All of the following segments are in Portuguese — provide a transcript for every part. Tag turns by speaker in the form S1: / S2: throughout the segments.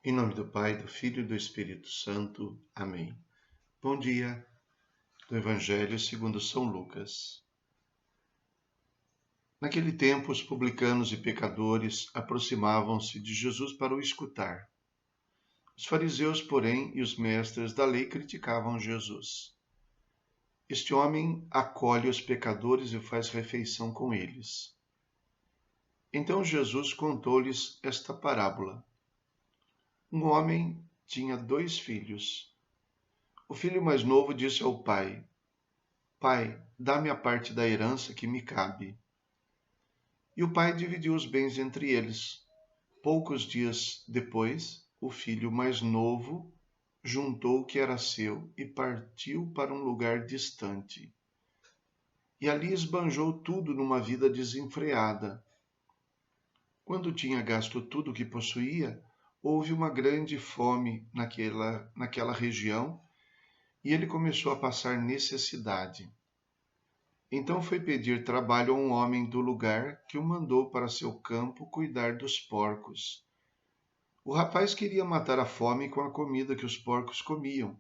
S1: Em nome do Pai, do Filho e do Espírito Santo. Amém. Bom dia do Evangelho segundo São Lucas. Naquele tempo, os publicanos e pecadores aproximavam-se de Jesus para o escutar. Os fariseus, porém, e os mestres da lei criticavam Jesus. Este homem acolhe os pecadores e faz refeição com eles. Então Jesus contou-lhes esta parábola. Um homem tinha 2 filhos. O filho mais novo disse ao pai: Pai, dá-me a parte da herança que me cabe. E o pai dividiu os bens entre eles. Poucos dias depois, o filho mais novo juntou o que era seu e partiu para um lugar distante. E ali esbanjou tudo numa vida desenfreada. Quando tinha gasto tudo o que possuía, houve uma grande fome naquela região e ele começou a passar necessidade. Então foi pedir trabalho a um homem do lugar que o mandou para seu campo cuidar dos porcos. O rapaz queria matar a fome com a comida que os porcos comiam,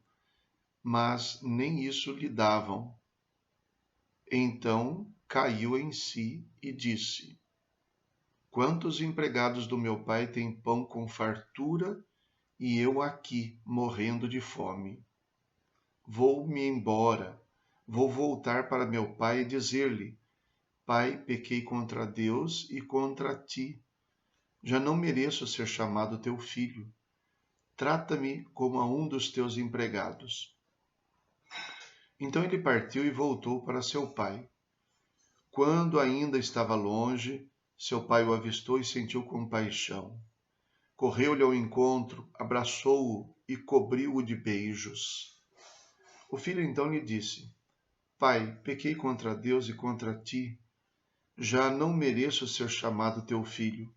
S1: mas nem isso lhe davam. Então caiu em si e disse: Quantos empregados do meu pai têm pão com fartura e eu aqui morrendo de fome? Vou-me embora, vou voltar para meu pai e dizer-lhe: Pai, pequei contra Deus e contra ti. Já não mereço ser chamado teu filho. Trata-me como a um dos teus empregados. Então ele partiu e voltou para seu pai. Quando ainda estava longe, seu pai o avistou e sentiu compaixão. Correu-lhe ao encontro, abraçou-o e cobriu-o de beijos. O filho então lhe disse: Pai, pequei contra Deus e contra ti. Já não mereço ser chamado teu filho.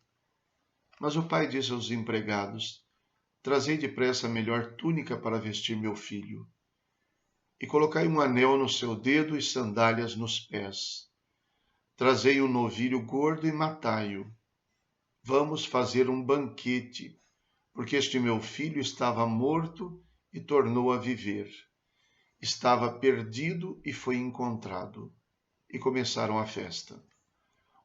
S1: Mas o pai disse aos empregados: Trazei depressa a melhor túnica para vestir meu filho, e colocai um anel no seu dedo e sandálias nos pés. Trazei um novilho gordo e matai-o. Vamos fazer um banquete, porque este meu filho estava morto e tornou a viver. Estava perdido e foi encontrado. E começaram a festa.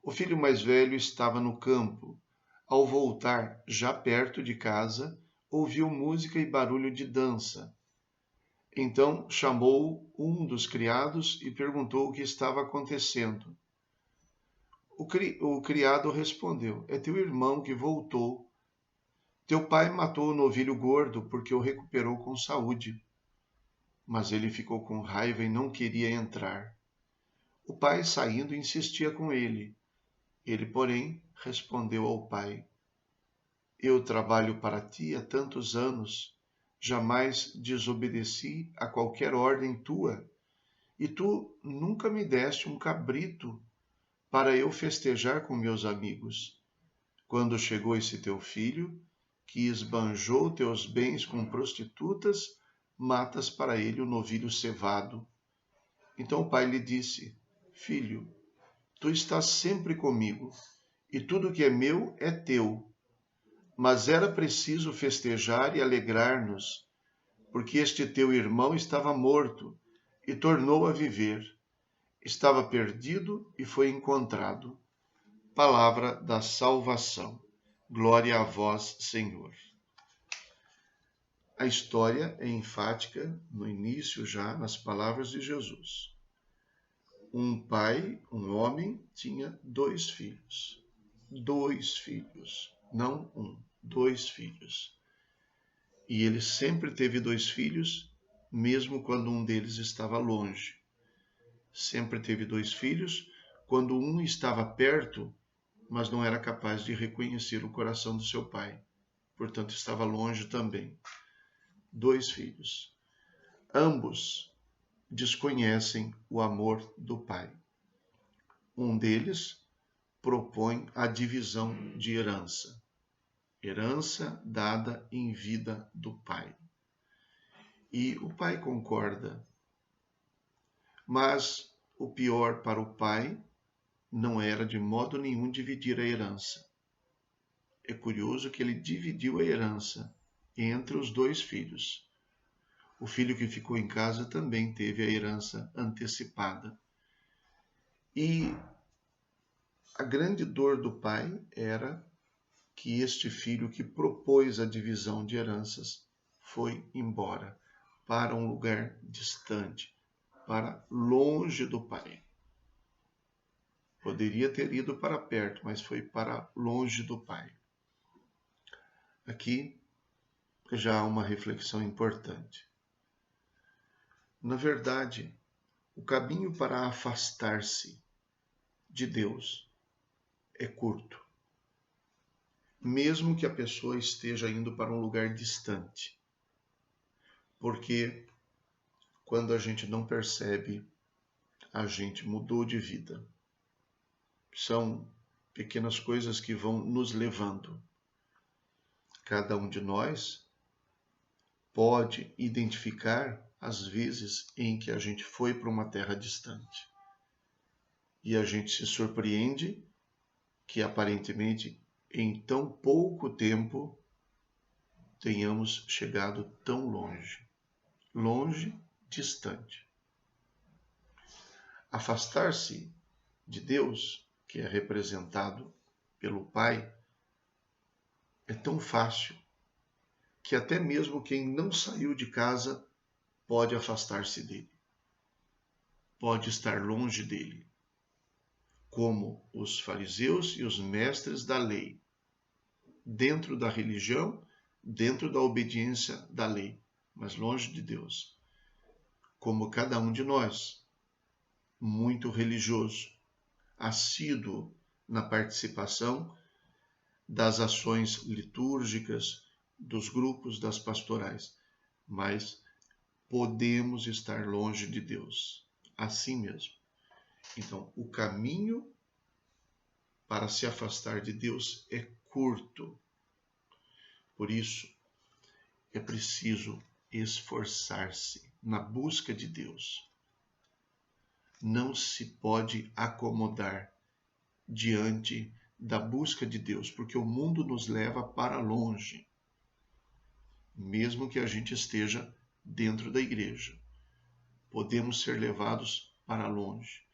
S1: O filho mais velho estava no campo. Ao voltar, já perto de casa, ouviu música e barulho de dança. Então chamou um dos criados e perguntou o que estava acontecendo. O criado respondeu: É teu irmão que voltou. Teu pai matou o novilho gordo porque o recuperou com saúde. Mas ele ficou com raiva e não queria entrar. O pai, saindo, insistia com ele. Ele, porém, respondeu ao pai: Eu trabalho para ti há tantos anos, jamais desobedeci a qualquer ordem tua, e tu nunca me deste um cabrito para eu festejar com meus amigos. Quando chegou esse teu filho, que esbanjou teus bens com prostitutas, matas para ele o novilho cevado. Então o pai lhe disse: Filho, tu estás sempre comigo, e tudo que é meu é teu. Mas era preciso festejar e alegrar-nos, porque este teu irmão estava morto e tornou a viver. Estava perdido e foi encontrado. Palavra da salvação. Glória a vós, Senhor. A história é enfática no início já nas palavras de Jesus. Um pai, um homem, tinha 2 filhos. 2 filhos, não um, 2 filhos. E ele sempre teve 2 filhos, mesmo quando um deles estava longe. Sempre teve 2 filhos, quando um estava perto, mas não era capaz de reconhecer o coração do seu pai. Portanto, estava longe também. 2 filhos. Ambos desconhecem o amor do pai. Um deles propõe a divisão de herança. Herança dada em vida do pai. E o pai concorda. Mas o pior para o pai não era de modo nenhum dividir a herança. É curioso que ele dividiu a herança, entre os 2 filhos. O filho que ficou em casa também teve a herança antecipada. E a grande dor do pai era que este filho que propôs a divisão de heranças foi embora para um lugar distante, para longe do pai. Poderia ter ido para perto, mas foi para longe do pai. Aqui já há uma reflexão importante. Na verdade, o caminho para afastar-se de Deus é curto, mesmo que a pessoa esteja indo para um lugar distante. Porque quando a gente não percebe, a gente mudou de vida. São pequenas coisas que vão nos levando. Cada um de nós pode identificar as vezes em que a gente foi para uma terra distante. E a gente se surpreende que aparentemente em tão pouco tempo tenhamos chegado tão longe. Longe, distante. Afastar-se de Deus, que é representado pelo Pai, é tão fácil que até mesmo quem não saiu de casa pode afastar-se dele. Pode estar longe dele, como os fariseus e os mestres da lei, dentro da religião, dentro da obediência da lei, mas longe de Deus. Como cada um de nós, muito religioso, assíduo na participação das ações litúrgicas, dos grupos, das pastorais, mas podemos estar longe de Deus, assim mesmo. Então, o caminho para se afastar de Deus é curto. Por isso, é preciso esforçar-se na busca de Deus. Não se pode acomodar diante da busca de Deus, porque o mundo nos leva para longe, mesmo que a gente esteja dentro da igreja. Podemos ser levados para longe.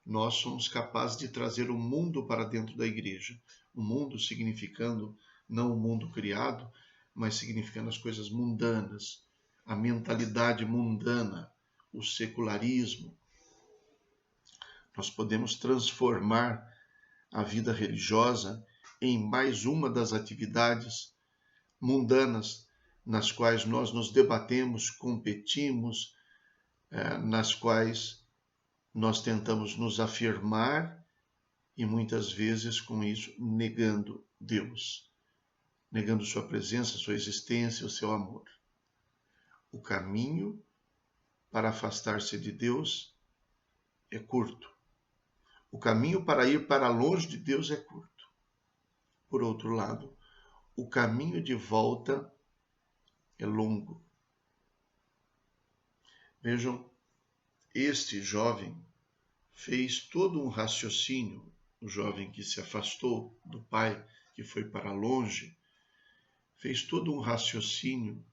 S1: Nós somos capazes de trazer o mundo para dentro da igreja. O mundo significando não o mundo criado, mas significando as coisas mundanas, a mentalidade mundana, o secularismo. Nós podemos transformar a vida religiosa em mais uma das atividades mundanas nas quais nós nos debatemos, competimos, nas quais nós tentamos nos afirmar e muitas vezes com isso negando Deus, negando sua presença, sua existência, o seu amor. O caminho para afastar-se de Deus é curto. O caminho para ir para longe de Deus é curto. Por outro lado, o caminho de volta é longo. Vejam, este jovem fez todo um raciocínio, o jovem que se afastou do pai, que foi para longe, fez todo um raciocínio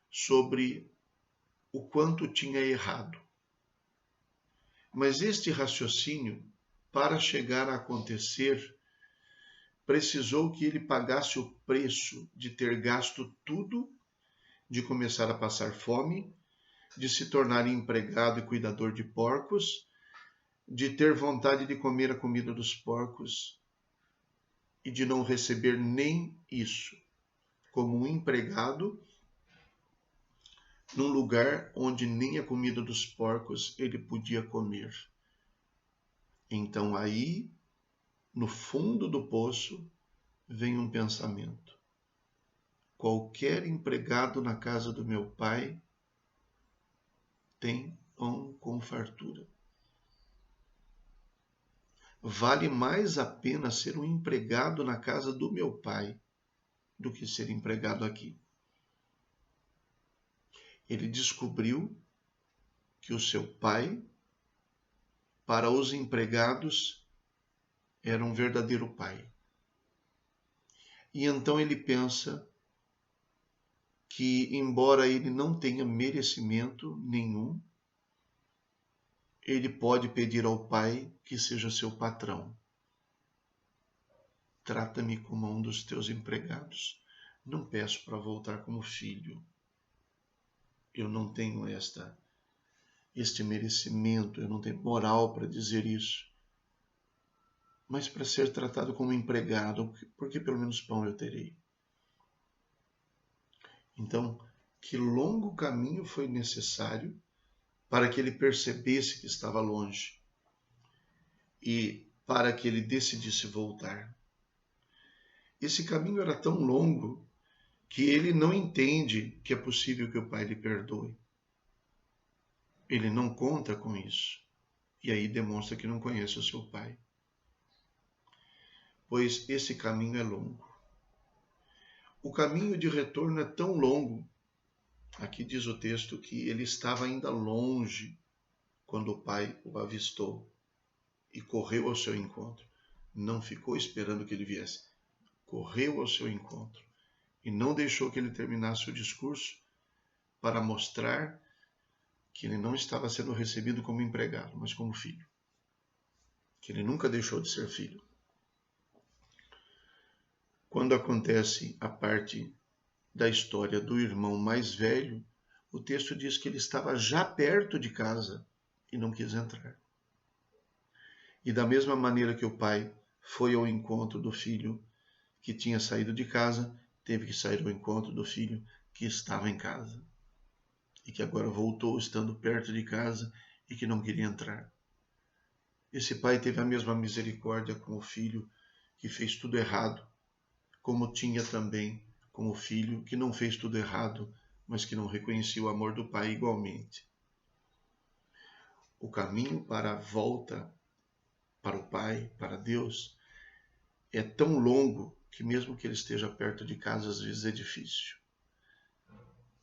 S1: sobre o quanto tinha errado. Mas este raciocínio, para chegar a acontecer, precisou que ele pagasse o preço de ter gasto tudo, de começar a passar fome, de se tornar empregado e cuidador de porcos, de ter vontade de comer a comida dos porcos e de não receber nem isso, como um empregado num lugar onde nem a comida dos porcos ele podia comer. Então aí, no fundo do poço, vem um pensamento. Qualquer empregado na casa do meu pai tem pão com fartura. Vale mais a pena ser um empregado na casa do meu pai do que ser empregado aqui. Ele descobriu que o seu pai, para os empregados, era um verdadeiro pai. E então ele pensa que, embora ele não tenha merecimento nenhum, ele pode pedir ao pai que seja seu patrão. Trata-me como um dos teus empregados. Não peço para voltar como filho. Eu não tenho este merecimento, eu não tenho moral para dizer isso. Mas para ser tratado como empregado, porque pelo menos pão eu terei. Então, que longo caminho foi necessário para que ele percebesse que estava longe e para que ele decidisse voltar. Esse caminho era tão longo que ele não entende que é possível que o pai lhe perdoe. Ele não conta com isso. E aí demonstra que não conhece o seu pai. Pois esse caminho é longo. O caminho de retorno é tão longo. Aqui diz o texto que ele estava ainda longe quando o pai o avistou e correu ao seu encontro. Não ficou esperando que ele viesse. Correu ao seu encontro e não deixou que ele terminasse o discurso para mostrar que ele não estava sendo recebido como empregado, mas como filho. Que ele nunca deixou de ser filho. Quando acontece a parte da história do irmão mais velho, o texto diz que ele estava já perto de casa e não quis entrar. E da mesma maneira que o pai foi ao encontro do filho que tinha saído de casa, teve que sair ao encontro do filho que estava em casa e que agora voltou estando perto de casa e que não queria entrar. Esse pai teve a mesma misericórdia com o filho que fez tudo errado, como tinha também com o filho que não fez tudo errado, mas que não reconhecia o amor do pai igualmente. O caminho para a volta para o pai, para Deus, é tão longo que mesmo que ele esteja perto de casa, às vezes é difícil.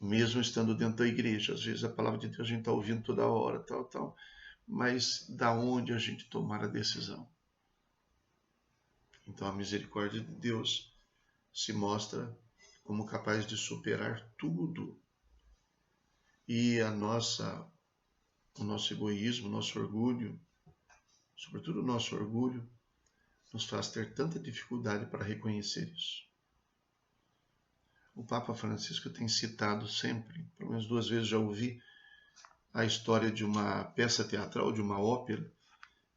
S1: Mesmo estando dentro da igreja, às vezes a palavra de Deus a gente está ouvindo toda hora, tal, mas da onde a gente tomar a decisão? Então a misericórdia de Deus se mostra como capaz de superar tudo. E o nosso egoísmo, o nosso orgulho, sobretudo o nosso orgulho, nos faz ter tanta dificuldade para reconhecer isso. O Papa Francisco tem citado sempre, pelo menos 2 vezes já ouvi, a história de uma peça teatral, de uma ópera,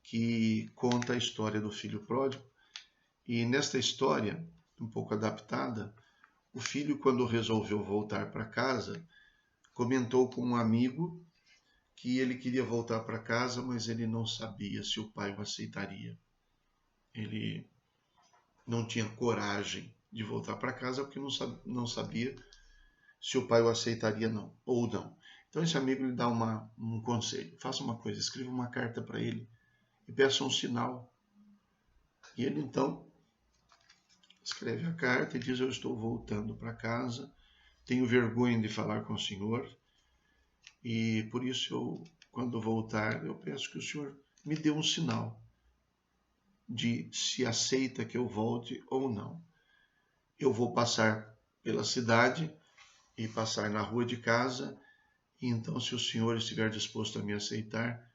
S1: que conta a história do filho pródigo. E nesta história, um pouco adaptada, o filho, quando resolveu voltar para casa, comentou com um amigo que ele queria voltar para casa, mas ele não sabia se o pai o aceitaria. Ele não tinha coragem de voltar para casa porque não sabia se o pai o aceitaria ou não. Então esse amigo lhe dá um conselho. Faça uma coisa, escreva uma carta para ele e peça um sinal. E ele então escreve a carta e diz: eu estou voltando para casa, tenho vergonha de falar com o senhor e por isso quando voltar, eu peço que o senhor me dê um sinal de se aceita que eu volte ou não. Eu vou passar pela cidade e passar na rua de casa, e então, se o senhor estiver disposto a me aceitar,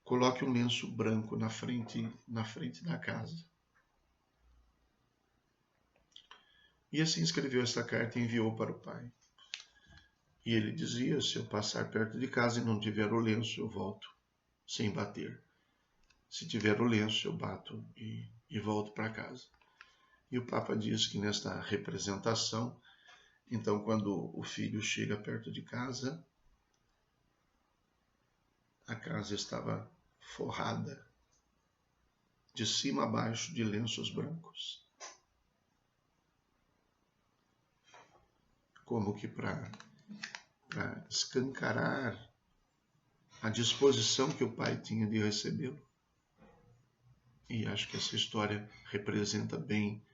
S1: coloque um lenço branco na frente da casa. E assim escreveu esta carta e enviou para o pai. E ele dizia: se eu passar perto de casa e não tiver o lenço, eu volto, sem bater. Se tiver o lenço, eu bato e volto para casa. E o Papa diz que nesta representação, então, quando o filho chega perto de casa, a casa estava forrada, de cima a baixo, de lenços brancos. Como que para escancarar a disposição que o pai tinha de recebê-lo. E acho que essa história representa bem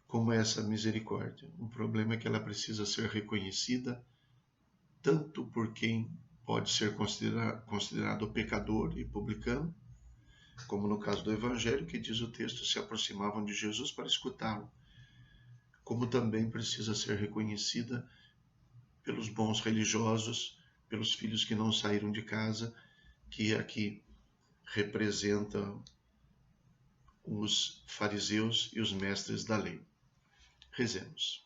S1: como é essa misericórdia. O problema é que ela precisa ser reconhecida tanto por quem pode ser considerado pecador e publicano, como no caso do Evangelho, que diz o texto, se aproximavam de Jesus para escutá-lo, como também precisa ser reconhecida pelos bons religiosos, pelos filhos que não saíram de casa, que aqui representam os fariseus e os mestres da lei. Rezemos.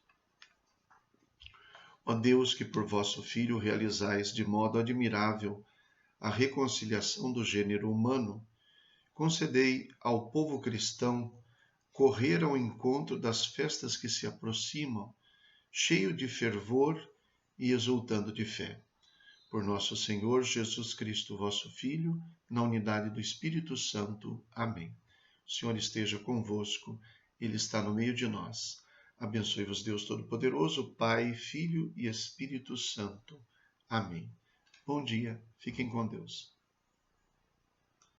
S1: Ó Deus, que por vosso Filho realizais de modo admirável a reconciliação do gênero humano, concedei ao povo cristão correr ao encontro das festas que se aproximam, cheio de fervor e exultando de fé. Por nosso Senhor Jesus Cristo, vosso Filho, na unidade do Espírito Santo. Amém. O Senhor esteja convosco, Ele está no meio de nós. Abençoe-vos Deus Todo-Poderoso, Pai, Filho e Espírito Santo. Amém. Bom dia, fiquem com Deus.